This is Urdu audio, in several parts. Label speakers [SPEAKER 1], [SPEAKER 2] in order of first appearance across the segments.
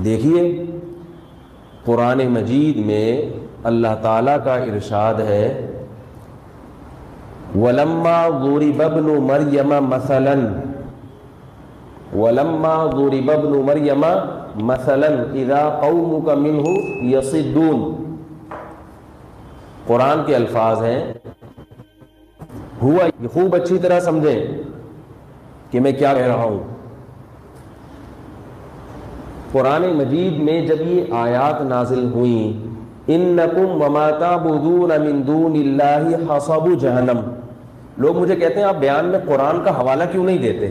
[SPEAKER 1] دیکھیے قرآن مجید میں اللہ تعالیٰ کا ارشاد ہے وَلَمَّا ضُرِبَ ابْنُ مَرْيَمَ مَثَلًا وَلَمَّا ضُرِبَ ابْنُ مَرْيَمَ مَثَلًا إِذَا قَوْمُكَ مِنْهُ يَصِدُّونَ. قرآن کے الفاظ ہیں، ہوا خوب اچھی طرح سمجھیں کہ میں کیا کہہ رہا ہوں. قرآن مجید میں جب یہ آیات نازل ہوئیں اِنَّكُمْ وَمَا تَعْبُدُونَ مِن دُونِ اللَّهِ حَصَبُ جَهَنَّمَ، لوگ مجھے کہتے ہیں آپ بیان میں قرآن کا حوالہ کیوں نہیں دیتے،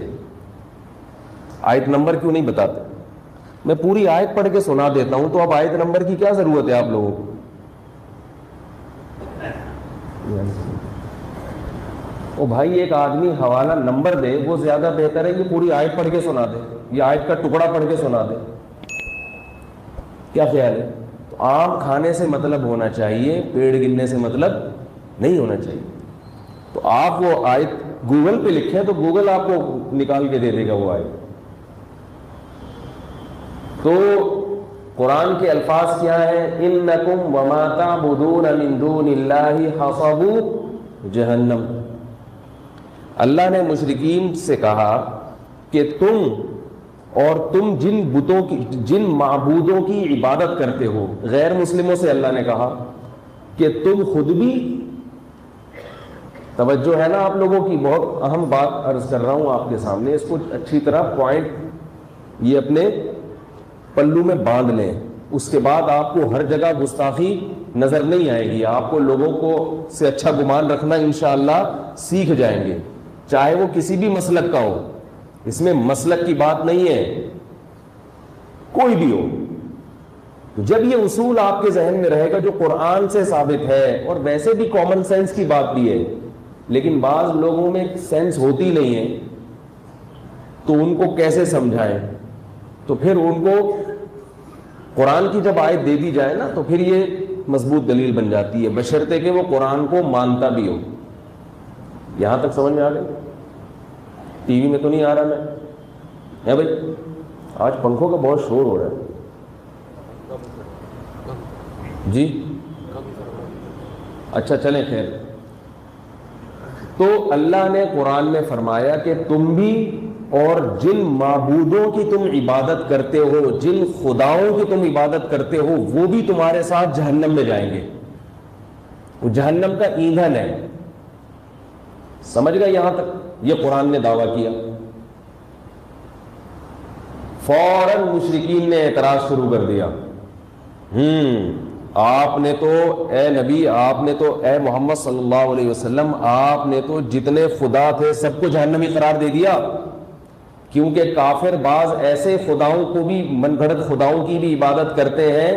[SPEAKER 1] آیت نمبر کیوں نہیں بتاتے. میں پوری آیت پڑھ کے سنا دیتا ہوں، تو اب آیت نمبر کی کیا ضرورت ہے آپ لوگوں کو. او بھائی ایک آدمی حوالہ نمبر دے وہ زیادہ بہتر ہے کہ پوری آیت پڑھ کے سنا دے یا آیت کا ٹکڑا پڑھ کے سنا دے. کیا خیال ہے؟ تو آم کھانے سے مطلب ہونا چاہیے، پیڑ گرنے سے مطلب نہیں ہونا چاہیے. تو آپ وہ آیت گوگل پہ لکھیں تو گوگل آپ کو نکال کے دے دے گا وہ آیت. تو قرآن کے الفاظ کیا ہیں؟ اِنَّكُمْ وَمَا تَعْبُدُونَ مِن دُونِ اللَّهِ حَصَبُ جَهَنَّمَ. اللہ نے مشرکین سے کہا کہ تم جن معبودوں کی عبادت کرتے ہو، غیر مسلموں سے اللہ نے کہا کہ تم خود بھی، توجہ ہے نا آپ لوگوں کی، بہت اہم بات عرض کر رہا ہوں آپ کے سامنے، اس کو اچھی طرح پوائنٹ یہ اپنے پلو میں باندھ لیں. اس کے بعد آپ کو ہر جگہ گستاخی نظر نہیں آئے گی، آپ کو لوگوں کو سے اچھا گمان رکھنا انشاءاللہ سیکھ جائیں گے، چاہے وہ کسی بھی مسلک کا ہو. اس میں مسلک کی بات نہیں ہے، کوئی بھی ہو. تو جب یہ اصول آپ کے ذہن میں رہے گا جو قرآن سے ثابت ہے، اور ویسے بھی کامن سینس کی بات بھی ہے، لیکن بعض لوگوں میں سینس ہوتی نہیں ہے، تو ان کو کیسے سمجھائیں. تو پھر ان کو قرآن کی جب آیت دے دی جائے نا تو پھر یہ مضبوط دلیل بن جاتی ہے، بشرطے کہ وہ قرآن کو مانتا بھی ہو. یہاں تک سمجھ میں آ گئی؟ ٹی وی میں تو نہیں آ رہا میں ہے بھائی؟ آج پنکھوں کا بہت شور ہو رہا ہے جی. اچھا چلیں خیر. تو اللہ نے قرآن میں فرمایا کہ تم بھی اور جن معبودوں کی تم عبادت کرتے ہو، جن خداؤں کی تم عبادت کرتے ہو، وہ بھی تمہارے ساتھ جہنم میں جائیں گے. وہ جہنم کا ایندھن ہے. سمجھ گئے یہاں تک؟ یہ قرآن نے دعویٰ کیا. فوراً مشرکین نے اعتراض شروع کر دیا، آپ نے تو اے نبی، آپ نے تو اے محمد صلی اللہ علیہ وسلم، آپ نے تو جتنے خدا تھے سب کو جہنمی قرار دے دیا. کیونکہ کافر بعض ایسے خداؤں کو بھی، من گھڑت خداؤں کی بھی عبادت کرتے ہیں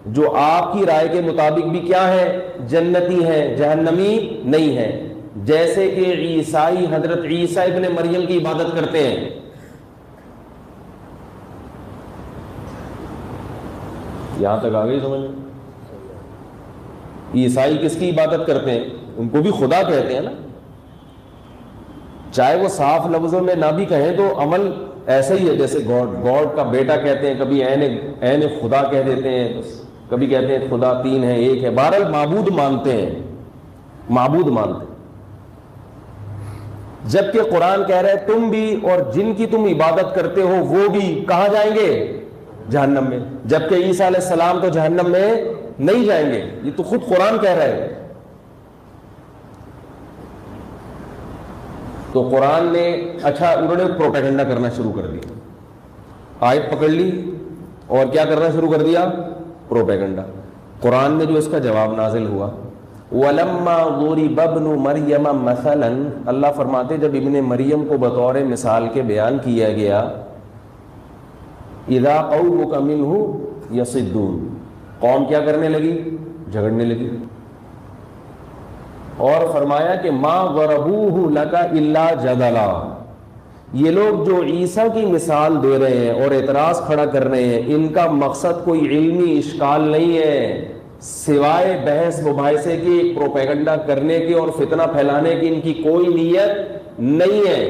[SPEAKER 1] جو آپ کی رائے کے مطابق بھی کیا ہے؟ جنتی ہیں، جہنمی نہیں ہیں. جیسے کہ عیسائی حضرت عیسیٰ ابن مریم کی عبادت کرتے ہیں. یہاں تک آ گئی سمجھ میں؟ عیسائی کس کی عبادت کرتے ہیں؟ ان کو بھی خدا کہتے ہیں نا، چاہے وہ صاف لفظوں میں نہ بھی کہیں تو عمل ایسا ہی ہے، جیسے گاڈ کا بیٹا کہتے ہیں، کبھی عین خدا کہہ دیتے ہیں، کبھی کہتے ہیں خدا تین ہے ایک ہے. بہرحال معبود مانتے ہیں، معبود مانتے ہیں. جبکہ قرآن کہہ رہا ہے تم بھی اور جن کی تم عبادت کرتے ہو وہ بھی کہاں جائیں گے؟ جہنم میں. جبکہ عیسیٰ علیہ السلام تو جہنم میں نہیں جائیں گے، یہ تو خود قرآن کہہ رہا ہے. تو قرآن نے اچھا انہوں نے پروپیگنڈا کرنا شروع کر دیا. آیت پکڑ لی اور کیا کرنا شروع کر دیا؟ پروپیگنڈا. قرآن میں جو اس کا جواب نازل ہوا وَلَمَّا ضُرِبَ ابْنُ مَرْيَمَ مَثَلًا، اللہ فرماتے جب ابن مریم کو بطور مثال کے بیان کیا گیا، اِذَا قَوْمُكَ مِنْهُ يَصِدُّونَ، قوم کیا کرنے لگی؟ جھگڑنے لگی. اور فرمایا کہ مَا ضَرَبُوهُ لَكَ إِلَّا جَدَلًا، یہ لوگ جو عیسیٰ کی مثال دے رہے ہیں اور اعتراض کھڑا کر رہے ہیں، ان کا مقصد کوئی علمی اشکال نہیں ہے سوائے بحث مباحثے کی، پروپیگنڈا کرنے کی اور فتنہ پھیلانے کی ان کی کوئی نیت نہیں ہے.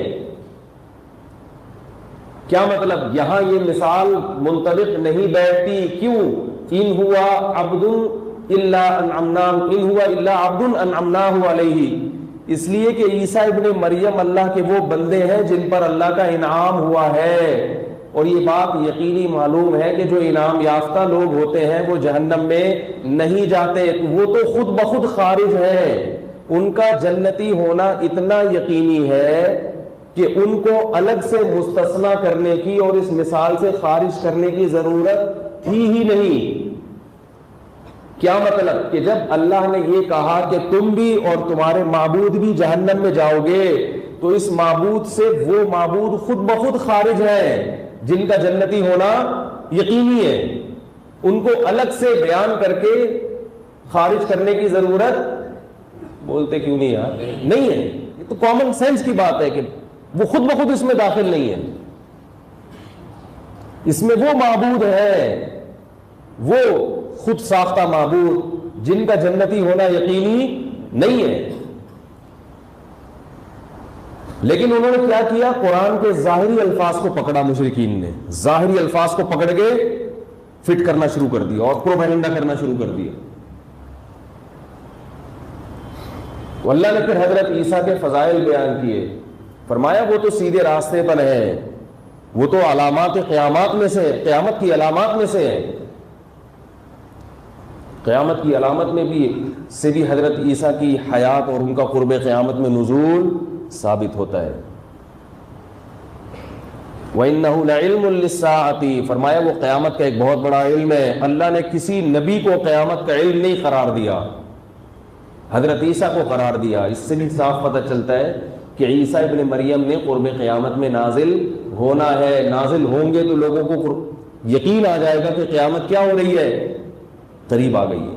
[SPEAKER 1] کیا مطلب؟ یہاں یہ مثال منطبق نہیں بیٹھتی. کیوں؟ ان ہوا عبد الا عبد انعمناه علیہ، اس لیے کہ عیسیٰ ابن مریم اللہ کے وہ بندے ہیں جن پر اللہ کا انعام ہوا ہے. اور یہ بات یقینی معلوم ہے کہ جو انعام یافتہ لوگ ہوتے ہیں وہ جہنم میں نہیں جاتے، وہ تو خود بخود خارج ہیں. ان کا جنتی ہونا اتنا یقینی ہے کہ ان کو الگ سے مستثنا کرنے کی اور اس مثال سے خارج کرنے کی ضرورت تھی ہی نہیں. کیا مطلب؟ کہ جب اللہ نے یہ کہا کہ تم بھی اور تمہارے معبود بھی جہنم میں جاؤ گے، تو اس معبود سے وہ معبود خود بخود خارج ہیں جن کا جنتی ہونا یقینی ہے. ان کو الگ سے بیان کر کے خارج کرنے کی ضرورت، بولتے کیوں نہیں یار، نہیں ہے. یہ تو کامن سینس کی بات ہے کہ وہ خود بخود اس میں داخل نہیں ہے. اس میں وہ معبود ہے، وہ خود ساختہ معبود جن کا جنتی ہونا یقینی نہیں ہے. لیکن انہوں نے کیا کیا؟ قرآن کے ظاہری الفاظ کو پکڑا. مشرکین نے ظاہری الفاظ کو پکڑ کے فٹ کرنا شروع کر دیا اور پروپیگنڈا کرنا شروع کر دیا. تو اللہ نے پھر حضرت عیسیٰ کے فضائل بیان کیے. فرمایا وہ تو سیدھے راستے پر ہیں، وہ تو علامات قیامات میں سے، قیامت کی علامات میں سے ہیں. قیامت کی علامت میں بھی حضرت عیسیٰ کی حیات اور ان کا قرب قیامت میں نزول ثابت ہوتا ہے. وَإِنَّهُ لَعِلْمٌ لِلسَّاعَةِ، فرمایا وہ قیامت کا ایک بہت بڑا علم ہے. اللہ نے کسی نبی کو قیامت کا علم نہیں قرار دیا، حضرت عیسیٰ کو قرار دیا. اس سے بھی صاف پتہ چلتا ہے کہ عیسیٰ ابن مریم نے قرب قیامت میں نازل ہونا ہے. نازل ہوں گے تو لوگوں کو یقین آ جائے گا کہ قیامت کیا ہو رہی ہے، قریب آ گئی ہے.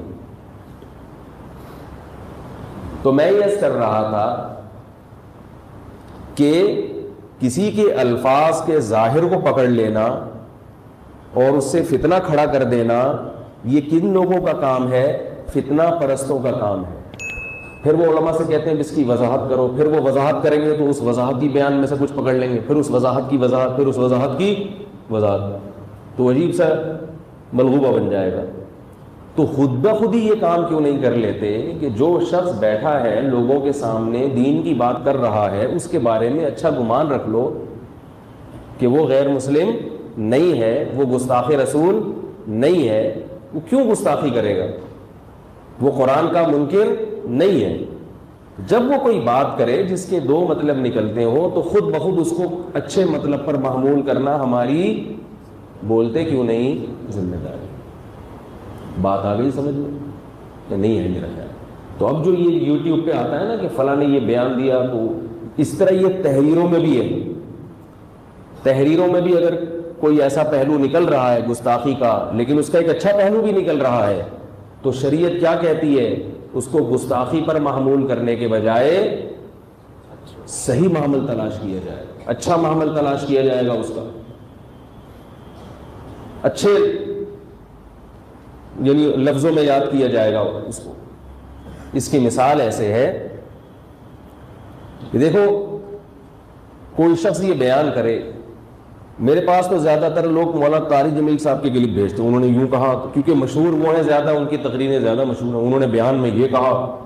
[SPEAKER 1] تو میں یہ کر رہا تھا کہ کسی کے الفاظ کے ظاہر کو پکڑ لینا اور اس سے فتنہ کھڑا کر دینا، یہ کن لوگوں کا کام ہے؟ فتنہ پرستوں کا کام ہے. پھر وہ علماء سے کہتے ہیں اس کی وضاحت کرو، پھر وہ وضاحت کریں گے تو اس وضاحت کی بیان میں سے کچھ پکڑ لیں گے، پھر اس وضاحت کی وضاحت، پھر اس وضاحت کی وضاحت، تو عجیب سا ملغوبہ بن جائے گا. تو خود بخود ہی یہ کام کیوں نہیں کر لیتے کہ جو شخص بیٹھا ہے لوگوں کے سامنے دین کی بات کر رہا ہے اس کے بارے میں اچھا گمان رکھ لو کہ وہ غیر مسلم نہیں ہے، وہ گستاخ رسول نہیں ہے. وہ کیوں گستاخی کرے گا؟ وہ قرآن کا منکر نہیں ہے. جب وہ کوئی بات کرے جس کے دو مطلب نکلتے ہوں تو خود بخود اس کو اچھے مطلب پر محمول کرنا ہماری، بولتے کیوں نہیں، ذمہ داری. بات آ گئی سمجھ میں؟ نہیں ہے میرا خیال. تو اب جو یہ یوٹیوب پہ آتا ہے نا کہ فلاں نے یہ بیان دیا، تو اس طرح یہ تحریروں میں بھی ہے. تحریروں میں بھی اگر کوئی ایسا پہلو نکل رہا ہے گستاخی کا، لیکن اس کا ایک اچھا پہلو بھی نکل رہا ہے، تو شریعت کیا کہتی ہے؟ اس کو گستاخی پر محمول کرنے کے بجائے صحیح معامل تلاش کیا جائے گا، اچھا معامل تلاش کیا جائے گا، اس کا اچھے یعنی لفظوں میں یاد کیا جائے گا اس کو. اس کی مثال ایسے ہے کہ دیکھو کوئی شخص یہ بیان کرے، میرے پاس تو زیادہ تر لوگ مولانا طارق جمیل صاحب کے کلپ بھیجتے ہیں. انہوں نے یوں کہا، کیونکہ مشہور وہ ہیں زیادہ، ان کی تقریریں زیادہ مشہور ہیں. انہوں نے بیان میں یہ کہا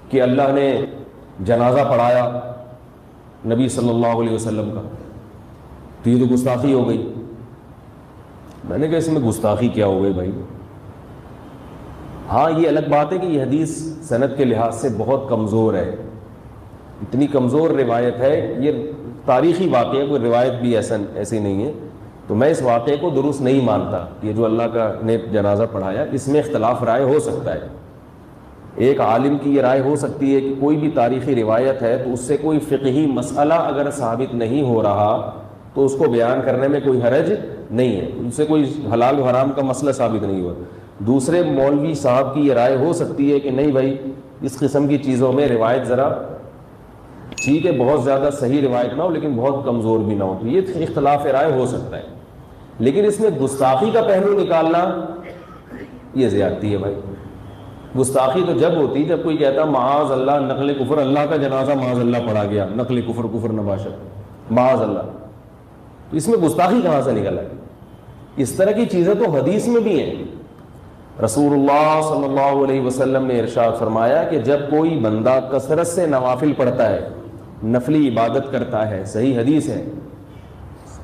[SPEAKER 1] کہ اللہ نے جنازہ پڑھایا نبی صلی اللہ علیہ وسلم کا، تو یہ تو گستاخی ہو گئی. میں نے کہا اس میں گستاخی کیا ہو گئی بھائی؟ ہاں یہ الگ بات ہے کہ یہ حدیث سند کے لحاظ سے بہت کمزور ہے، اتنی کمزور روایت ہے. یہ تاریخی واقعہ ہے، کوئی روایت بھی ایسی نہیں ہے. تو میں اس واقعے کو درست نہیں مانتا. یہ جو اللہ کا نے جنازہ پڑھایا، اس میں اختلاف رائے ہو سکتا ہے. ایک عالم کی یہ رائے ہو سکتی ہے کہ کوئی بھی تاریخی روایت ہے تو اس سے کوئی فقہی مسئلہ اگر ثابت نہیں ہو رہا تو اس کو بیان کرنے میں کوئی حرج نہیں ہے، ان سے کوئی حلال و حرام کا مسئلہ ثابت نہیں ہوا. دوسرے مولوی صاحب کی یہ رائے ہو سکتی ہے کہ نہیں بھائی اس قسم کی چیزوں میں روایت ذرا ٹھیک ہے، بہت زیادہ صحیح روایت نہ ہو لیکن بہت کمزور بھی نہ ہو. تو یہ اختلاف رائے ہو سکتا ہے. لیکن اس میں گستاخی کا پہلو نکالنا یہ زیادتی ہے بھائی. گستاخی تو جب ہوتی جب کوئی کہتا معاذ اللہ نقل کفر، اللہ کا جنازہ معاذ اللہ پڑھا گیا، نقل کفر، کفر نباشت، معاذ اللہ. اس میں گستاخی کہاں سے نکل آئی؟ اس طرح کی چیزیں تو حدیث میں بھی ہیں. رسول اللہ صلی اللہ علیہ وسلم نے ارشاد فرمایا کہ جب کوئی بندہ کثرت سے نوافل پڑھتا ہے، نفلی عبادت کرتا ہے، صحیح حدیث ہے،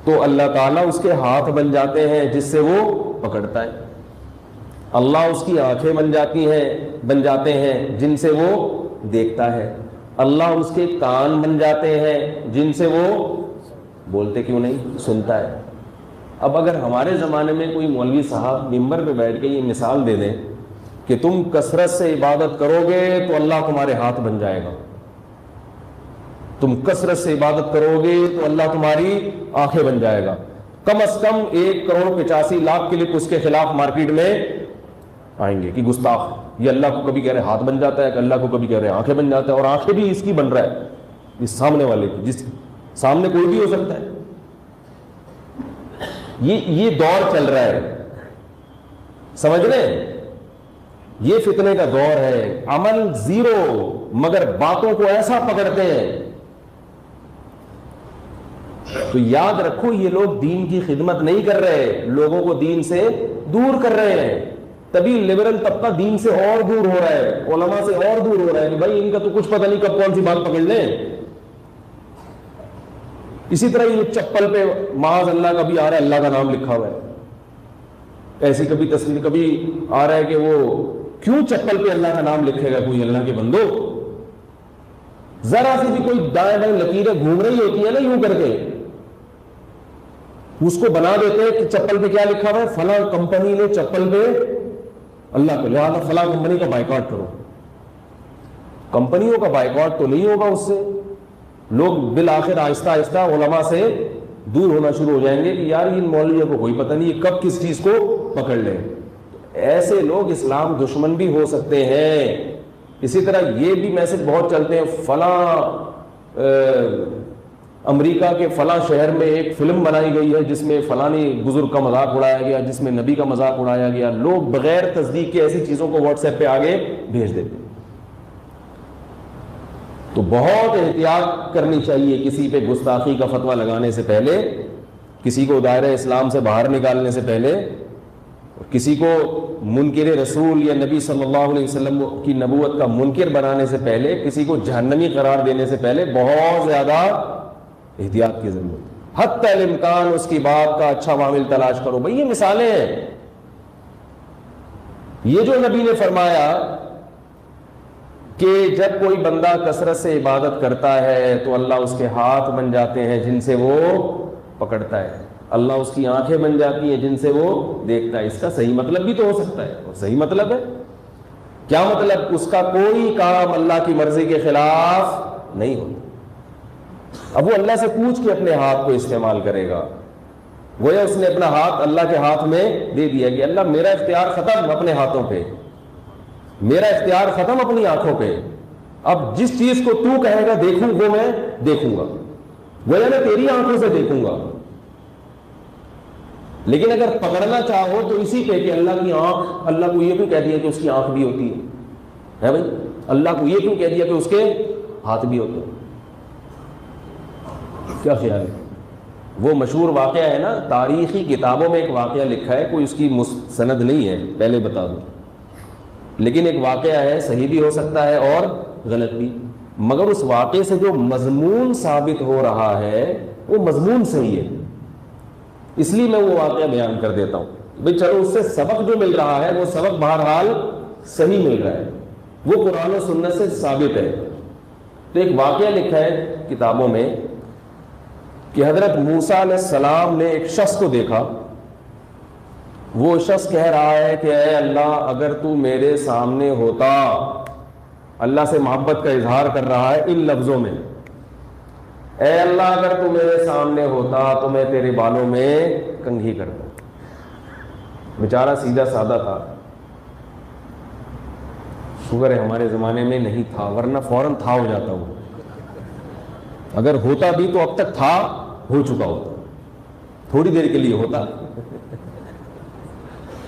[SPEAKER 1] تو اللہ تعالیٰ اس کے ہاتھ بن جاتے ہیں جس سے وہ پکڑتا ہے، اللہ اس کی آنکھیں بن جاتے ہیں جن سے وہ دیکھتا ہے، اللہ اس کے کان بن جاتے ہیں جن سے وہ بولتے کیوں نہیں سنتا ہے. اب اگر ہمارے زمانے میں کوئی مولوی صاحب ممبر پہ بیٹھ کے یہ مثال دے دیں کہ تم کثرت سے عبادت کرو گے تو اللہ تمہارے ہاتھ بن جائے گا، تم کثرت سے عبادت کرو گے تو اللہ تمہاری آنکھیں بن جائے گا، کم از کم 1,85,00,000 کلپ اس کے خلاف مارکیٹ میں آئیں گے کہ گستاخ یہ اللہ کو کبھی کہہ رہے ہاتھ بن جاتا ہے، کہ اللہ کو کبھی کہہ رہے آنکھیں بن جاتا ہے، اور آنکھیں بھی اس کی بن رہا ہے، اس سامنے والے کی، جس سامنے کوئی بھی ہو سکتا ہے. یہ دور چل رہا ہے، سمجھ رہے ہیں؟ یہ فتنے کا دور ہے. عمل زیرو مگر باتوں کو ایسا پکڑتے ہیں. تو یاد رکھو یہ لوگ دین کی خدمت نہیں کر رہے، لوگوں کو دین سے دور کر رہے ہیں. تبھی لبرل طبقہ دین سے اور دور ہو رہا ہے، علماء سے اور دور ہو رہا ہے کہ بھائی ان کا تو کچھ پتہ نہیں کب کون سی بات پکڑ لیں. اسی طرح یہ چپل پہ معاذ اللہ کبھی آ رہا ہے اللہ کا نام لکھا ہوا ہے، ایسی کبھی تصویر کبھی آ رہا ہے کہ وہ کیوں چپل پہ اللہ کا نام لکھے گا کوئی اللہ کے بندو؟ ذرا سی بھی کوئی دائیں بائیں لکیریں گھوم رہی ہوتی ہے نا یوں کر کے، اس کو بنا دیتے ہیں کہ چپل پہ کیا لکھا ہوا ہے، فلاں کمپنی نے چپل پہ اللہ کو، لہٰذا فلاں کمپنی کا بائیکاٹ کرو. کمپنیوں کا بائیکاٹ تو نہیں ہوگا، اس سے لوگ بالآخر آہستہ آہستہ علماء سے دور ہونا شروع ہو جائیں گے کہ یار ان مولویوں کو کوئی پتہ نہیں یہ کب کس چیز کو پکڑ لیں. ایسے لوگ اسلام دشمن بھی ہو سکتے ہیں. اسی طرح یہ بھی میسج بہت چلتے ہیں، فلاں امریکہ کے فلاں شہر میں ایک فلم بنائی گئی ہے جس میں فلانی بزرگ کا مذاق اڑایا گیا، جس میں نبی کا مذاق اڑایا گیا. لوگ بغیر تصدیق کے ایسی چیزوں کو واٹس ایپ پہ آگے بھیج دیتے ہیں. تو بہت احتیاط کرنی چاہیے کسی پہ گستاخی کا فتویٰ لگانے سے پہلے، کسی کو دائرہ اسلام سے باہر نکالنے سے پہلے، کسی کو منکر رسول یا نبی صلی اللہ علیہ وسلم کی نبوت کا منکر بنانے سے پہلے، کسی کو جہنمی قرار دینے سے پہلے بہت زیادہ احتیاط کی ضرورت ہے. حتی الامکان اس کی بات کا اچھا معامل تلاش کرو. بھئی یہ مثالیں ہیں. یہ جو نبی نے فرمایا کہ جب کوئی بندہ کثرت سے عبادت کرتا ہے تو اللہ اس کے ہاتھ بن جاتے ہیں جن سے وہ پکڑتا ہے، اللہ اس کی آنکھیں بن جاتی ہیں جن سے وہ دیکھتا ہے. اس کا صحیح مطلب بھی تو ہو سکتا ہے، اور صحیح مطلب ہے کیا مطلب؟ اس کا کوئی کام اللہ کی مرضی کے خلاف نہیں ہوتا. اب وہ اللہ سے پوچھ کے اپنے ہاتھ کو استعمال کرے گا، گویا اس نے اپنا ہاتھ اللہ کے ہاتھ میں دے دیا کہ اللہ میرا اختیار ختم اپنے ہاتھوں پہ، میرا اختیار ختم اپنی آنکھوں پہ. اب جس چیز کو تو کہے گا دیکھوں وہ میں دیکھوں گا، گویا میں تیری آنکھوں سے دیکھوں گا. لیکن اگر پکڑنا چاہو تو اسی پہ کہ اللہ کی آنکھ، اللہ کو یہ کیوں کہہ دیا کہ اس کی آنکھ بھی ہوتی ہے بھائی؟ اللہ کو یہ کیوں کہہ دیا کہ اس کے ہاتھ بھی ہوتے ہیں؟ کیا خیال ہے؟ وہ مشہور واقعہ ہے نا، تاریخی کتابوں میں ایک واقعہ لکھا ہے، کوئی اس کی سند نہیں ہے پہلے بتا دوں، لیکن ایک واقعہ ہے، صحیح بھی ہو سکتا ہے اور غلط بھی، مگر اس واقعے سے جو مضمون ثابت ہو رہا ہے وہ مضمون صحیح ہے، اس لیے میں وہ واقعہ بیان کر دیتا ہوں. بھئی چلو اس سے سبق جو مل رہا ہے وہ سبق بہرحال صحیح مل رہا ہے، وہ قرآن و سنت سے ثابت ہے. تو ایک واقعہ لکھا ہے کتابوں میں کہ حضرت موسیٰ علیہ السلام نے ایک شخص کو دیکھا، وہ شخص کہہ رہا ہے کہ اے اللہ اگر تو میرے سامنے ہوتا، اللہ سے محبت کا اظہار کر رہا ہے ان لفظوں میں، اے اللہ اگر تو میرے سامنے ہوتا تو میں تیرے بالوں میں کنگھی کرتا. بیچارہ سیدھا سادہ تھا، شکر ہے ہمارے زمانے میں نہیں تھا، ورنہ فوراً تھا ہو جاتا. وہ اگر ہوتا بھی تو اب تک تھا ہو چکا ہوتا، تھوڑی دیر کے لیے ہوتا،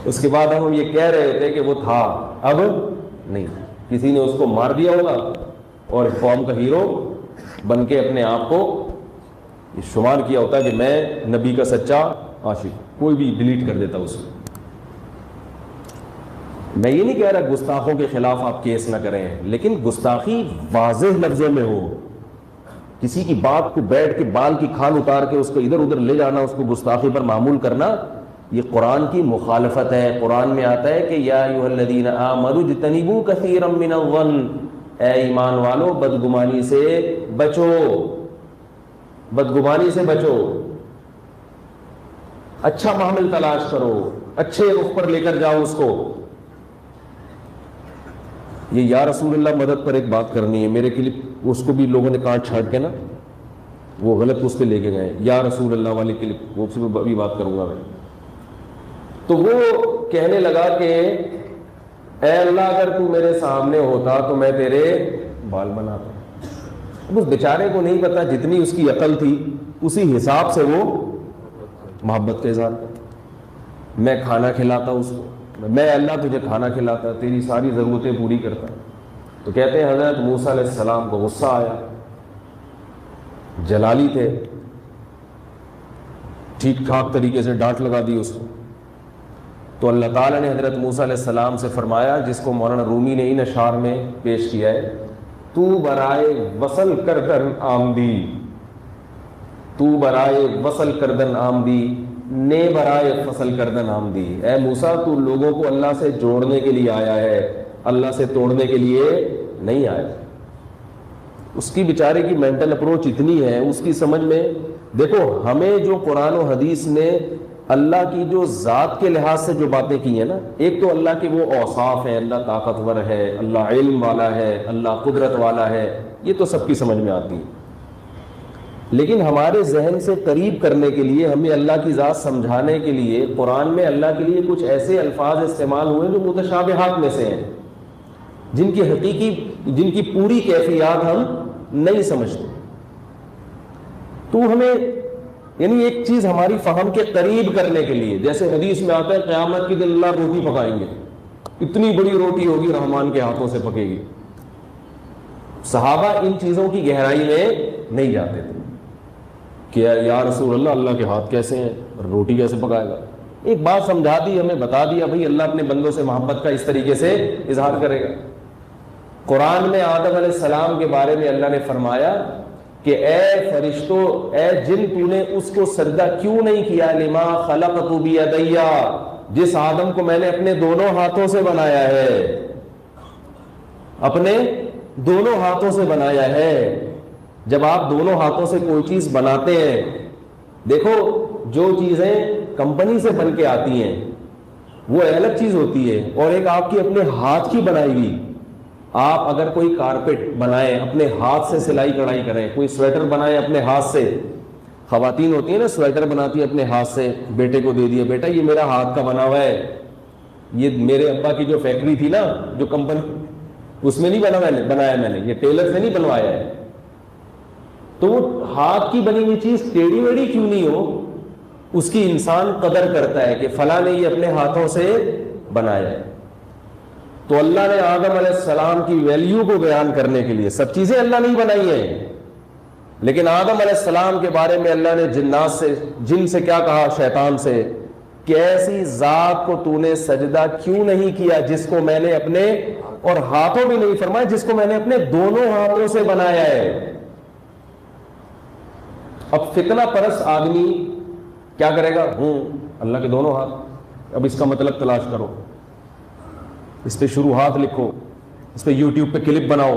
[SPEAKER 1] اس کے بعد ہم یہ کہہ رہے تھے کہ وہ تھا، اب نہیں. کسی نے اس کو مار دیا ہوگا اور قوم کا ہیرو بن کے اپنے آپ کو یہ شمار کیا ہوتا ہے کہ میں نبی کا سچا عاشق، کوئی بھی ڈیلیٹ کر دیتا اس کو۔ میں یہ نہیں کہہ رہا گستاخوں کے خلاف آپ کیس نہ کریں، لیکن گستاخی واضح لفظوں میں ہو، کسی کی بات کو بیٹھ کے بال کی کھال اتار کے اس کو ادھر ادھر لے جانا، اس کو گستاخی پر معمول کرنا، یہ قرآن کی مخالفت ہے۔ قرآن میں آتا ہے کہ یا ایھا الذین آمنوا اجتنبوا کثیرا من الظن، اے ایمان والو بدگمانی سے بچو، بدگمانی سے بچو، اچھا معامل تلاش کرو، اچھے رخ پر لے کر جاؤ اس کو۔ یہ یا رسول اللہ مدد پر ایک بات کرنی ہے، میرے کلپ اس کو بھی لوگوں نے کاٹ چھانٹ کے نا وہ غلط اس پہ لے کے گئے، یا رسول اللہ والی کلپ، وہ اس پہ بھی بات کروں گا میں۔ تو وہ کہنے لگا کہ اے اللہ اگر تو میرے سامنے ہوتا تو میں تیرے بال بناتا۔ اس بیچارے کو نہیں پتا، جتنی اس کی عقل تھی اسی حساب سے وہ محبت کا اظہار کرتا۔ میں کھانا کھلاتا اس کو، میں اللہ تجھے کھانا کھلاتا، تیری ساری ضرورتیں پوری کرتا۔ تو کہتے ہیں حضرت موسیٰ علیہ السلام کو غصہ آیا، جلالی تھے، ٹھیک ٹھاک طریقے سے ڈانٹ لگا دی اس کو۔ تو اللہ تعالیٰ نے حضرت موسیٰ علیہ السلام سے فرمایا، جس کو مولانا رومی نے ان اشعار میں پیش کیا ہے، تو برائے وصل کردن آمدی، تو برائے وصل کردن آمدی، نے برائے فصل کردن آمدی۔ اے موسیٰ تو لوگوں کو اللہ سے جوڑنے کے لیے آیا ہے، اللہ سے توڑنے کے لیے نہیں آیا۔ اس کی بیچارے کی مینٹل اپروچ اتنی ہے، اس کی سمجھ میں دیکھو، ہمیں جو قرآن و حدیث نے اللہ کی جو ذات کے لحاظ سے جو باتیں کی ہیں نا، ایک تو اللہ کے وہ اوصاف ہیں، اللہ طاقتور ہے، اللہ علم والا ہے، اللہ قدرت والا ہے، یہ تو سب کی سمجھ میں آتی ہے۔ لیکن ہمارے ذہن سے قریب کرنے کے لیے، ہمیں اللہ کی ذات سمجھانے کے لیے قرآن میں اللہ کے لیے کچھ ایسے الفاظ استعمال ہوئے جو متشابہات میں سے ہیں، جن کی پوری کیفیات ہم نہیں سمجھتے۔ تو ہمیں یعنی ایک چیز ہماری فہم کے قریب کرنے کے لیے، جیسے حدیث میں آتا ہے قیامت کے دن اللہ روٹی پکائیں گے، اتنی بڑی روٹی ہوگی رحمان کے ہاتھوں سے پکے گی۔ صحابہ ان چیزوں کی گہرائی میں نہیں جاتے تھے کہ یا رسول اللہ، اللہ کے ہاتھ کیسے ہیں، روٹی کیسے پکائے گا؟ ایک بات سمجھا دی، ہمیں بتا دیا بھائی اللہ اپنے بندوں سے محبت کا اس طریقے سے اظہار کرے گا۔ قرآن میں آدم علیہ السلام کے بارے میں اللہ نے فرمایا کہ اے فرشتوں، اے جن، تو نے اس کو سجدہ کیوں نہیں کیا، لما خلقت بیدی، جس آدم کو میں نے اپنے دونوں ہاتھوں سے بنایا ہے، اپنے دونوں ہاتھوں سے بنایا ہے۔ جب آپ دونوں ہاتھوں سے کوئی چیز بناتے ہیں، دیکھو جو چیزیں کمپنی سے بن کے آتی ہیں وہ الگ چیز ہوتی ہے، اور ایک آپ کی اپنے ہاتھ کی بنائی ہوئی۔ آپ اگر کوئی کارپیٹ بنائیں، اپنے ہاتھ سے سلائی کڑھائی کریں، کوئی سویٹر بنائیں اپنے ہاتھ سے، خواتین ہوتی ہیں نا سویٹر بناتی ہیں اپنے ہاتھ سے، بیٹے کو دے دیا، بیٹا یہ میرا ہاتھ کا بنا ہوا ہے، یہ میرے ابا کی جو فیکٹری تھی نا، جو کمپنی، اس میں نہیں بنایا میں نے، یہ ٹیلر سے نہیں بنوایا ہے۔ تو وہ ہاتھ کی بنی ہوئی چیز ٹیڑھی ویڑھی کیوں نہیں ہو، اس کی انسان قدر کرتا ہے کہ فلاں نے یہ اپنے ہاتھوں سے بنایا ہے۔ تو اللہ نے آدم علیہ السلام کی ویلیو کو بیان کرنے کے لیے، سب چیزیں اللہ نہیں بنائی ہیں، لیکن آدم علیہ السلام کے بارے میں اللہ نے جن سے کیا کہا، شیطان سے، کہ ایسی ذات کو تو نے سجدہ کیوں نہیں کیا جس کو میں نے اپنے، اور ہاتھوں بھی نہیں فرمایا، جس کو میں نے اپنے دونوں ہاتھوں سے بنایا ہے۔ اب فتنہ پرست آدمی کیا کرے گا، اللہ کے دونوں ہاتھ، اب اس کا مطلب تلاش کرو، اس پہ شروحات لکھو، اس پہ یوٹیوب پہ کلپ بناؤ،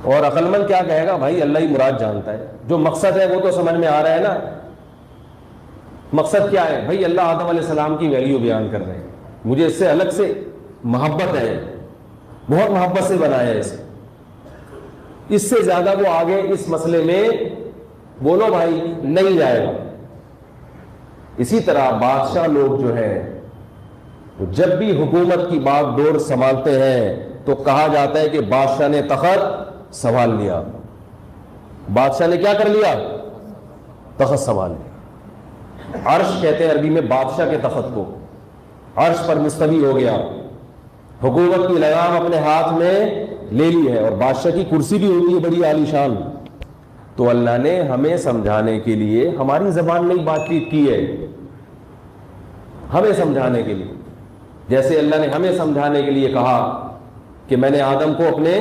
[SPEAKER 1] اور عقل مند کیا کہے گا، بھائی اللہ ہی مراد جانتا ہے، جو مقصد ہے وہ تو سمجھ میں آ رہا ہے نا۔ مقصد کیا ہے بھائی، اللہ آدم علیہ السلام کی ویلیو بیان کر رہے ہیں، مجھے اس سے الگ سے محبت ہے، بہت محبت سے بنایا ہے اسے، اس سے زیادہ وہ آگے اس مسئلے میں بولو بھائی نہیں جائے گا۔ اسی طرح بادشاہ لوگ جو ہیں جب بھی حکومت کی بات ڈور سنبھالتے ہیں تو کہا جاتا ہے کہ بادشاہ نے تخت سنبھال لیا، بادشاہ نے کیا کر لیا، تخت سنبھال لیا۔ عرش کہتے ہیں عربی میں بادشاہ کے تخت کو، عرش پر مستوی ہو گیا، حکومت کی لگام اپنے ہاتھ میں لے لی ہے، اور بادشاہ کی کرسی بھی ہوتی ہے بڑی عالی شان، تو اللہ نے ہمیں سمجھانے کے لیے ہماری زبان میں ہی بات چیت کی ہے، ہمیں سمجھانے کے لیے. جیسے اللہ نے ہمیں سمجھانے کے لیے کہا کہ میں نے آدم کو اپنے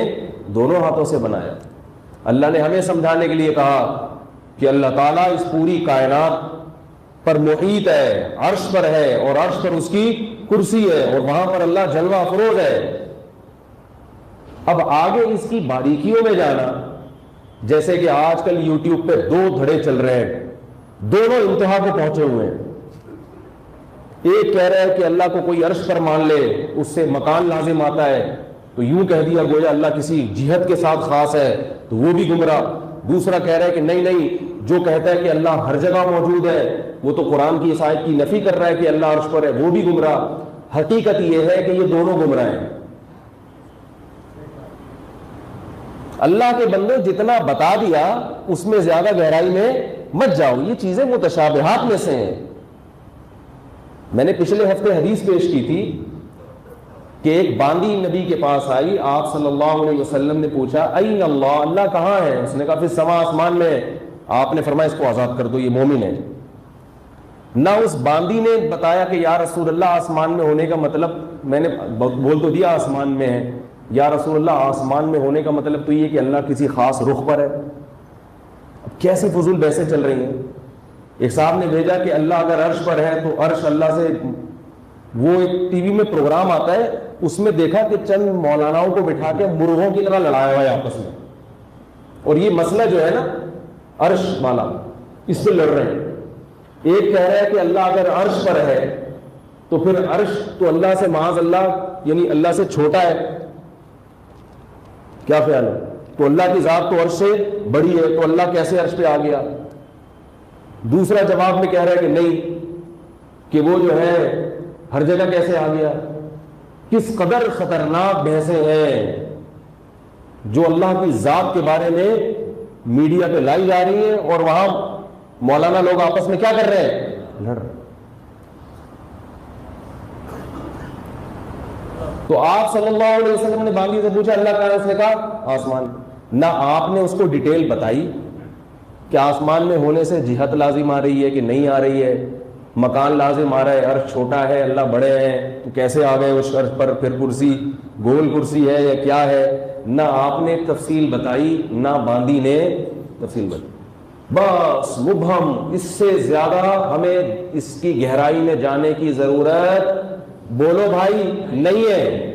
[SPEAKER 1] دونوں ہاتھوں سے بنایا. اللہ نے ہمیں سمجھانے کے لیے کہا کہ اللہ تعالیٰ اس پوری کائنات پر محیط ہے، عرش پر ہے، اور عرش پر اس کی کرسی ہے، اور وہاں پر اللہ جلوہ افروز ہے. اب آگے اس کی باریکیوں میں جانا، جیسے کہ آج کل یوٹیوب پہ 2 دھڑے چل رہے ہیں، دونوں انتہا پہ پہنچے ہوئے ہیں. ایک کہہ رہا ہے کہ اللہ کو کوئی عرش پر مان لے اس سے مکان لازم آتا ہے، تو یوں کہہ دیا گویا اللہ کسی جہت کے ساتھ خاص ہے، تو وہ بھی گمراہ. دوسرا کہہ رہا ہے کہ نہیں، جو کہتا ہے کہ اللہ ہر جگہ موجود ہے وہ تو قرآن کی اس آیت کی نفی کر رہا ہے کہ اللہ عرش پر ہے، وہ بھی گمراہ. حقیقت یہ ہے کہ یہ دونوں گمراہ ہیں. اللہ کے بندوں جتنا بتا دیا اس میں زیادہ گہرائی میں مت جاؤ، یہ چیزیں متشابہات میں سے ہیں. میں نے پچھلے ہفتے حدیث پیش کی تھی کہ ایک باندی نبی کے پاس آئی، آپ صلی اللہ علیہ وسلم نے پوچھا این اللہ، اللہ کہاں ہے؟ اس نے کہا فی السماء، آسمان میں. آپ نے فرمایا اس کو آزاد کر دو، یہ مومن ہے. نہ اس باندی نے بتایا کہ یا رسول اللہ آسمان میں ہونے کا مطلب، میں نے بول تو دیا آسمان میں ہے، یا رسول اللہ آسمان میں ہونے کا مطلب تو یہ کہ اللہ کسی خاص رخ پر ہے. اب کیسی فضول بحثیں چل رہی ہیں. ایک صاحب نے بھیجا کہ اللہ اگر عرش پر ہے تو عرش اللہ سے، وہ ایک ٹی وی میں پروگرام آتا ہے، اس میں دیکھا کہ چند مولاناؤں کو بٹھا کے مرغوں کی طرح لڑایا ہوا ہے آپس میں، اور یہ مسئلہ جو ہے نا عرش والا، اس پہ لڑ رہے ہیں. ایک کہہ رہا ہے کہ اللہ اگر عرش پر ہے تو پھر عرش تو اللہ سے معاذ اللہ یعنی اللہ سے چھوٹا ہے. کیا خیال ہے؟ تو اللہ کی ذات تو عرش سے بڑی ہے، تو اللہ کیسے عرش پہ آ گیا؟ دوسرا جواب میں کہہ رہا ہے کہ نہیں، کہ وہ جو ہے ہر جگہ کیسے آ گیا. کس قدر خطرناک بحثیں ہیں جو اللہ کی ذات کے بارے میں میڈیا پہ لائی جا رہی ہیں، اور وہاں مولانا لوگ آپس میں کیا کر رہے ہیں؟ لڑ رہے. تو آپ صلی اللہ علیہ وسلم نے باندی سے پوچھا اللہ کا، اس نے کہا آسمان. نہ آپ نے اس کو ڈیٹیل بتائی کہ آسمان میں ہونے سے جہت لازم آ رہی ہے کہ نہیں آ رہی ہے، مکان لازم آ رہا ہے، عرش چھوٹا ہے اللہ بڑے ہیں تو کیسے آ گئے اس عرش پر، پھر کرسی گول کرسی ہے یا کیا ہے. نہ آپ نے تفصیل بتائی، نہ باندی نے تفصیل بتائی. بس مبہم، اس سے زیادہ ہمیں اس کی گہرائی میں جانے کی ضرورت، بولو بھائی، نہیں ہے.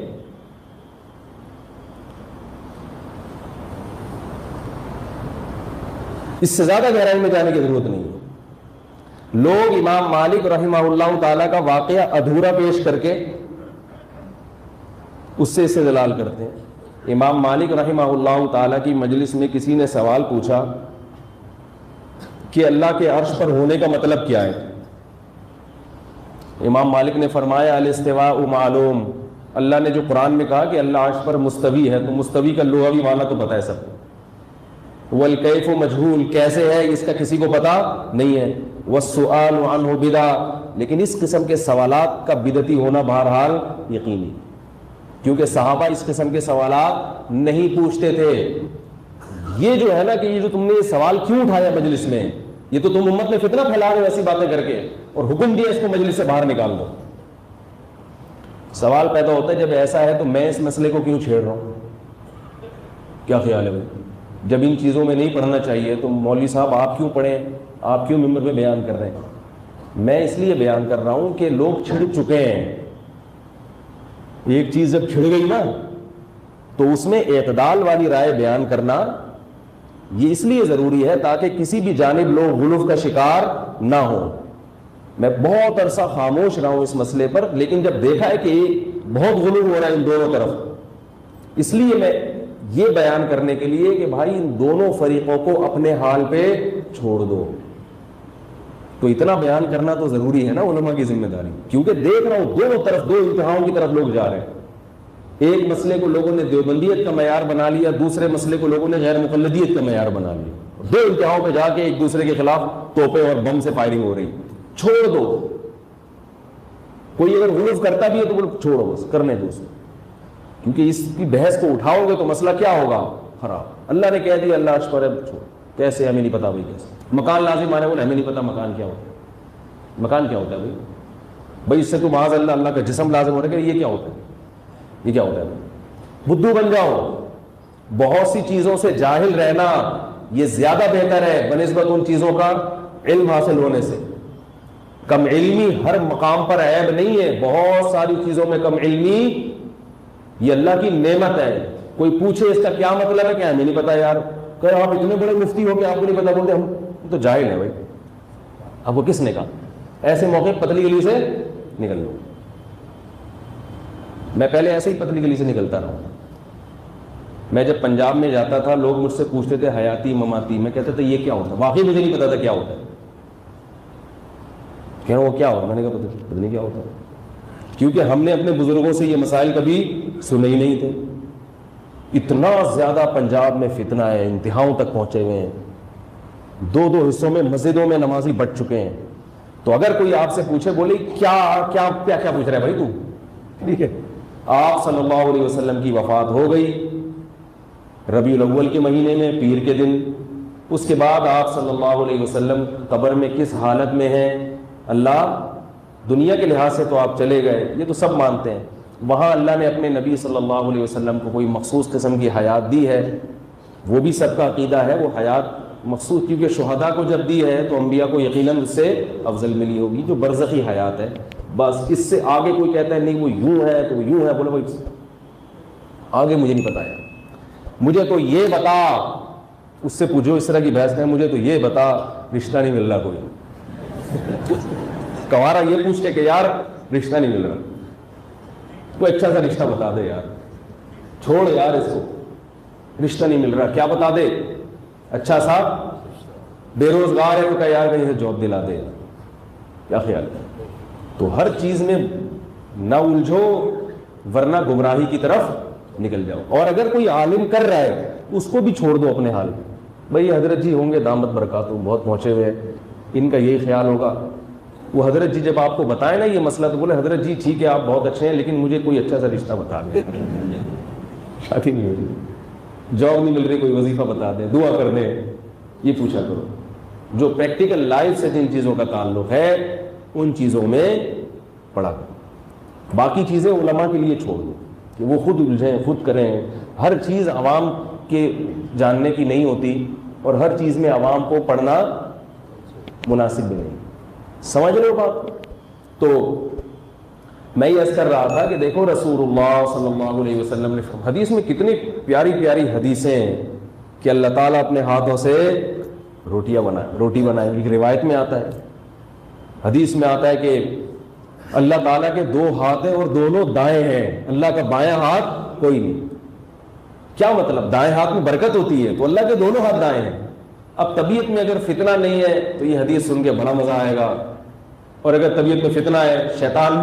[SPEAKER 1] اس سے زیادہ گہرائی میں جانے کی ضرورت نہیں ہے. لوگ امام مالک رحمہ اللہ تعالیٰ کا واقعہ ادھورا پیش کر کے اس سے استدلال کرتے ہیں. امام مالک رحمہ اللہ تعالیٰ کی مجلس میں کسی نے سوال پوچھا کہ اللہ کے عرش پر ہونے کا مطلب کیا ہے. امام مالک نے فرمایا الاستواء معلوم، اللہ نے جو قرآن میں کہا کہ اللہ عرش پر مستوی ہے، تو مستوی کا لغوی معنی تو پتہ ہے سب کو. والکیف مجہول، کیسے ہے اس کا کسی کو پتہ نہیں ہے. والسؤال عنہ بدع، لیکن اس قسم کے سوالات کا بدعتی ہونا بہرحال یقینی، کیونکہ صحابہ اس قسم کے سوالات نہیں پوچھتے تھے. یہ جو ہے نا کہ یہ جو تم نے یہ سوال کیوں اٹھایا مجلس میں، یہ تو تم امت میں فتنہ پھیلا رہے ہو ایسی باتیں کر کے، اور حکم دیا اس کو مجلس سے باہر نکال دو. سوال پیدا ہوتا ہے جب ایسا ہے تو میں اس مسئلے کو کیوں چھیڑ رہا ہوں؟ کیا خیال ہے بھائی؟ جب ان چیزوں میں نہیں پڑھنا چاہیے تو مولوی صاحب آپ کیوں پڑھیں، آپ کیوں ممبر پہ بیان کر رہے ہیں؟ میں اس لیے بیان کر رہا ہوں کہ لوگ چھڑ چکے ہیں. ایک چیز جب چھڑ گئی نا تو اس میں اعتدال والی رائے بیان کرنا یہ اس لیے ضروری ہے تاکہ کسی بھی جانب لوگ غلو کا شکار نہ ہو. میں بہت عرصہ خاموش رہا ہوں اس مسئلے پر، لیکن جب دیکھا ہے کہ بہت غلو ہو رہا ہے ان دونوں طرف، اس لیے میں یہ بیان کرنے کے لیے کہ بھائی ان دونوں فریقوں کو اپنے حال پہ چھوڑ دو. تو اتنا بیان کرنا تو ضروری ہے نا علماء کی ذمہ داری، کیونکہ دیکھ رہا ہوں دونوں طرف دو انتہاؤں کی طرف لوگ جا رہے ہیں. ایک مسئلے کو لوگوں نے دیوبندیت کا معیار بنا لیا، دوسرے مسئلے کو لوگوں نے غیر مقلدیت کا معیار بنا لیا. دو انتہاؤں پہ جا کے ایک دوسرے کے خلاف توپے اور بم سے فائرنگ ہو رہی. چھوڑ دو. کوئی اگر غلو کرتا بھی ہے تو چھوڑو، بس کرنے دو اسے، کیونکہ اس کی بحث کو اٹھاؤ گے تو مسئلہ کیا ہوگا؟ خراب. اللہ نے کہہ دیا اللہ عرش پر ہے، چھوڑ. کیسے ہمیں نہیں پتا بھائی کیسے؟ مکان لازم آنے بولے ہمیں نہیں پتا مکان کیا ہوتا ہے، مکان کیا ہوتا ہے بھائی؟ بھائی اس سے تو معاذ اللہ اللہ کا جسم لازم ہو رہا ہے کہ یہ کیا ہوتا ہے، یہ کیا ہوتا ہے؟ بدھو بن جاؤ، بہت سی چیزوں سے جاہل رہنا یہ زیادہ بہتر ہے بنسبت ان چیزوں کا علم حاصل ہونے سے۔ کم علمی ہر مقام پر عیب نہیں ہے، بہت ساری چیزوں میں کم علمی یہ اللہ کی نعمت ہے۔ کوئی پوچھے اس کا کیا مطلب ہے، کیا ہمیں نہیں پتا یار، کہ آپ اتنے بڑے مفتی ہو کہ آپ کو نہیں پتا، بولتے ہم تو جاہل ہیں بھائی۔ اب وہ کس نے کہا؟ ایسے موقع پتلی گلی سے نکل لو۔ میں پہلے ایسے ہی پتلی گلی سے نکلتا رہا، میں جب پنجاب میں جاتا تھا لوگ مجھ سے پوچھتے تھے حیاتی مماتی، میں کہتا تھا یہ کیا ہوتا ہے، واقعی مجھے نہیں پتا تھا کیا ہوتا ہے، کہہ رہا وہ کیا ہوتا ہے، میں نے کہا پتہ نہیں کیا ہوتا ہے، کیونکہ ہم نے اپنے بزرگوں سے یہ مسائل کبھی سنے ہی نہیں تھے۔ اتنا زیادہ پنجاب میں فتنہ ہے، انتہاؤں تک پہنچے ہوئے ہیں، دو دو حصوں میں مسجدوں میں نمازی بٹ چکے ہیں۔ تو اگر کوئی آپ سے پوچھے بولے کیا کیا کیا کیا پوچھ رہا ہے بھائی تو، ٹھیک ہے، آپ صلی اللہ علیہ وسلم کی وفات ہو گئی ربیع الاول کے مہینے میں پیر کے دن، اس کے بعد آپ صلی اللہ علیہ وسلم قبر میں کس حالت میں ہیں، اللہ دنیا کے لحاظ سے تو آپ چلے گئے، یہ تو سب مانتے ہیں، وہاں اللہ نے اپنے نبی صلی اللہ علیہ وسلم کو کوئی مخصوص قسم کی حیات دی ہے، وہ بھی سب کا عقیدہ ہے، وہ حیات مخصوص، کیونکہ شہداء کو جب دی ہے تو انبیاء کو یقیناً اس سے افضل ملی ہوگی جو برزخی حیات ہے، بس اس سے آگے کوئی کہتا ہے نہیں وہ یوں ہے تو وہ یوں ہے، بولے بھائی آگے مجھے نہیں پتا ہے، مجھے تو یہ بتا، اس سے پوچھو اس طرح کی بحث ہے، مجھے تو یہ بتا رشتہ نہیں مل رہا کوئی کوارا یہ پوچھ کے کہ یار رشتہ نہیں مل رہا، کوئی اچھا سا رشتہ بتا دے یار، چھوڑ یار اس کو، رشتہ نہیں مل رہا، کیا بتا دے اچھا سا، بے روزگار ہے ان کا یار کہیں سے جاب دلا دے، کیا خیال ہے؟ تو ہر چیز میں نہ الجھو ورنہ گمراہی کی طرف نکل جاؤ، اور اگر کوئی عالم کر رہا ہے اس کو بھی چھوڑ دو اپنے حال میں، بھئی حضرت جی ہوں گے دامت برکاتہم بہت پہنچے ہوئے ہیں، ان کا یہی خیال ہوگا، وہ حضرت جی جب آپ کو بتائیں نا یہ مسئلہ تو بولے حضرت جی ٹھیک ہے آپ بہت اچھے ہیں لیکن مجھے کوئی اچھا سا رشتہ بتا دیں، شادی نہیں ہو رہی، جاب نہیں مل رہی، کوئی وظیفہ بتا دیں، دعا کر دیں، یہ پوچھا کرو۔ جو پریکٹیکل لائف سے جن چیزوں کا تعلق ہے ان چیزوں میں پڑھا کرو، باقی چیزیں علماء کے لیے چھوڑ دو کہ وہ خود الجھیں خود کریں، ہر چیز عوام کے جاننے کی نہیں ہوتی اور ہر چیز میں عوام کو پڑھنا مناسب بھی نہیں، سمجھ لو بات۔ تو میں یہ عرض کر رہا تھا کہ دیکھو رسول اللہ صلی اللہ علیہ وسلم نے حدیث میں کتنی پیاری پیاری حدیثیں ہیں کہ اللہ تعالیٰ اپنے ہاتھوں سے روٹی بنائیں گی، روایت میں آتا ہے، حدیث میں آتا ہے کہ اللہ تعالیٰ کے دو ہاتھ ہیں اور دونوں دائیں ہیں، اللہ کا بایاں ہاتھ کوئی نہیں۔ کیا مطلب؟ دائیں ہاتھ میں برکت ہوتی ہے تو اللہ کے دونوں ہاتھ دائیں ہیں۔ اب طبیعت میں اگر فتنہ نہیں ہے تو یہ حدیث سن کے بڑا مزہ آئے گا، اور اگر طبیعت میں فتنہ ہے شیطان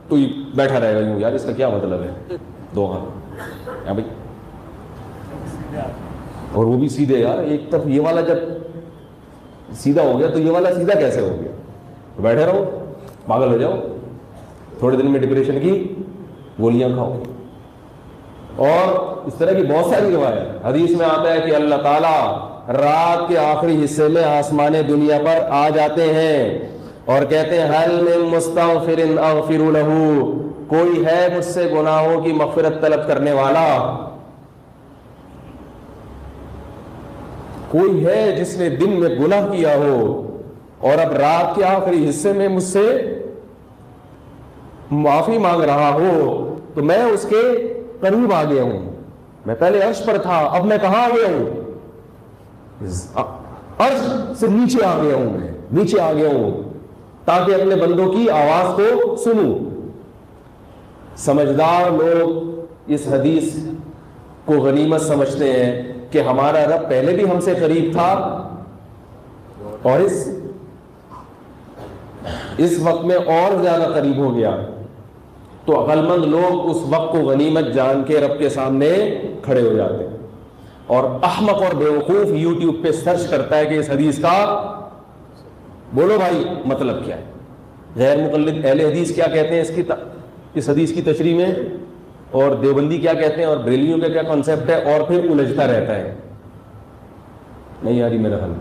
[SPEAKER 1] تو یہ بیٹھا رہے گا یوں، یار اس کا کیا مطلب ہے دو ہاتھ بھائی، اور وہ بھی سیدھے، یار ایک طرف یہ والا جب سیدھا ہو گیا تو یہ والا سیدھا کیسے ہو گیا؟ تو بیٹھے رہو پاگل ہو جاؤ، تھوڑے دن میں ڈپریشن کی گولیاں کھاؤ۔ اور اس طرح کی بہت ساری روایت حدیث میں آتا ہے کہ اللہ تعالیٰ رات کے آخری حصے میں آسمان دنیا پر آ جاتے ہیں اور کہتے ہیں حل من مستغفر اغفر لہ، کوئی ہے مجھ سے گناہوں کی مغفرت طلب کرنے والا، کوئی ہے جس نے دن میں گناہ کیا ہو اور اب رات کے آخری حصے میں مجھ سے معافی مانگ رہا ہو، تو میں اس کے قریب آ گیا ہوں، میں پہلے عرش پر تھا اب میں کہاں آ گیا ہوں؟ عرش سے نیچے آ گیا ہوں، میں نیچے آ گیا ہوں تاکہ اپنے بندوں کی آواز کو سنوں۔ سمجھدار لوگ اس حدیث کو غنیمت سمجھتے ہیں کہ ہمارا رب پہلے بھی ہم سے قریب تھا اور اس وقت میں اور زیادہ قریب ہو گیا، تو عقل مند لوگ اس وقت کو غنیمت جان کے رب کے سامنے کھڑے ہو جاتے ہیں، اور احمق اور بیوقوف یوٹیوب پہ سرچ کرتا ہے کہ اس حدیث کا بولو بھائی مطلب کیا ہے، غیر مقلد اہل حدیث کیا کہتے ہیں اس حدیث کی تشریح میں، اور دیوبندی کیا کہتے ہیں اور بریلیوں کا کیا کانسیپٹ ہے، اور پھر الجھتا رہتا ہے۔ نہیں یاری میرا حل.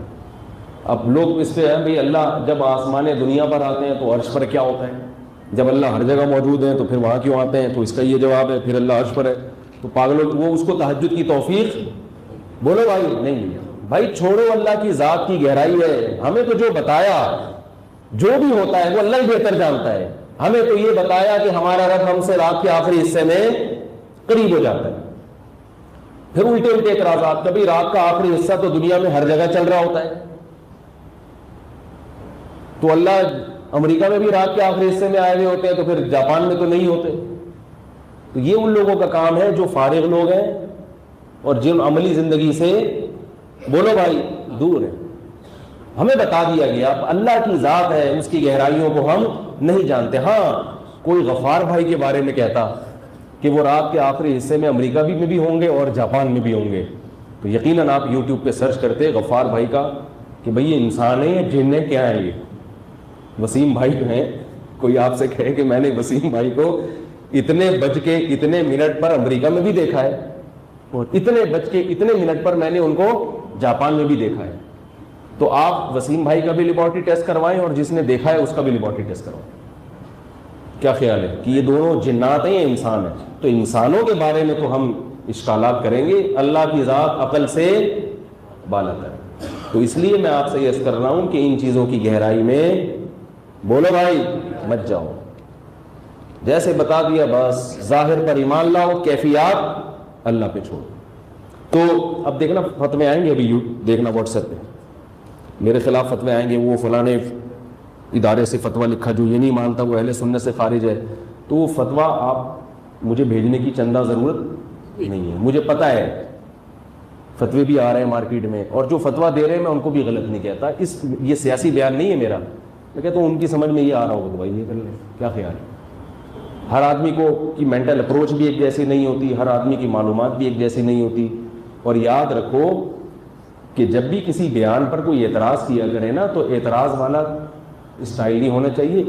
[SPEAKER 1] اب لوگ اس پہ ہیں بھائی اللہ جب آسمان دنیا پر آتے ہیں تو عرش پر کیا ہوتا ہے؟ جب اللہ ہر جگہ موجود ہیں تو پھر وہاں کیوں آتے ہیں؟ تو اس کا یہ جواب ہے پھر اللہ عرش پر ہے. تو پاگلوں وہ اس کو تہجد کی توفیق بولو بھائی نہیں ملی. بھائی چھوڑو, اللہ کی ذات کی گہرائی ہے. ہمیں تو جو بتایا جو بھی ہوتا ہے وہ اللہ ہی بہتر جانتا ہے. ہمیں تو یہ بتایا کہ ہمارا رب ہم سے رات کے آخری حصے میں قریب ہو جاتا ہے. پھر الٹے الٹے اعتراضات, کبھی رات کا آخری حصہ تو دنیا میں ہر جگہ چل رہا ہوتا ہے, تو اللہ امریکہ میں بھی رات کے آخری حصے میں آئے ہوئے ہوتے ہیں, تو پھر جاپان میں تو نہیں ہوتے. تو یہ ان لوگوں کا کام ہے جو فارغ لوگ ہیں اور جن عملی زندگی سے بولو بھائی دور ہے. ہمیں بتا دیا گیا اللہ کی ذات ہے, اس کی گہرائیوں کو ہم نہیں جانتے. ہاں کوئی غفار بھائی کے بارے میں کہتا کہ وہ رات کے آخری حصے میں امریکہ میں بھی ہوں گے اور جاپان میں بھی ہوں گے, تو یقیناً آپ یوٹیوب پہ سرچ کرتے غفار بھائی کا کہ بھئی یہ انسان ہے یا جن ہے, کیا ہے یہ. وسیم بھائی جو ہیں, کوئی آپ سے کہے کہ میں نے وسیم بھائی کو اتنے بج کے اتنے منٹ پر امریکہ میں بھی دیکھا ہے اور اتنے بج کے اتنے منٹ پر میں نے ان کو جاپان میں بھی دیکھا ہے, تو آپ وسیم بھائی کا بھی لیبارٹری ٹیسٹ کروائیں اور جس نے دیکھا ہے اس کا بھی لیبارٹری ٹیسٹ کروائیں. کیا خیال ہے کہ یہ دونوں جنات ہیں یا انسان ہیں؟ تو انسانوں کے بارے میں تو ہم اشکالات کریں گے, اللہ کی ذات عقل سے بالا ہے. تو اس لیے میں آپ سے یہ عرض کر رہا ہوں کہ ان چیزوں کی گہرائی میں بولو بھائی مت جاؤ. جیسے بتا دیا بس ظاہر پر ایمان لاؤ, کیفیات اللہ پہ چھوڑو. تو اب دیکھنا فتوے آئیں گے, ابھی دیکھنا واٹس ایپ پہ میرے خلاف فتوے آئیں گے, وہ فلاں ادارے سے فتویٰ لکھا جو یہ نہیں مانتا وہ اہل سنت سے خارج ہے. تو وہ فتویٰ آپ مجھے بھیجنے کی چندہ ضرورت نہیں ہے, مجھے پتہ ہے فتوے بھی آ رہے ہیں مارکیٹ میں, اور جو فتویٰ دے رہے ہیں میں ان کو بھی غلط نہیں کہتا. یہ سیاسی بیان نہیں ہے میرا, میں کہتا ہوں ان کی سمجھ میں یہ آ رہا ہوگا تو بھائی یہ کر لیں. کیا خیال ہے؟ ہر آدمی کو کی مینٹل اپروچ بھی ایک جیسی نہیں ہوتی, ہر آدمی کی معلومات بھی ایک جیسی نہیں ہوتی. اور یاد رکھو کہ جب بھی کسی بیان پر کوئی اعتراض کیا کرے نا, تو اعتراض والا اسٹائل نہیں ہونا چاہیے,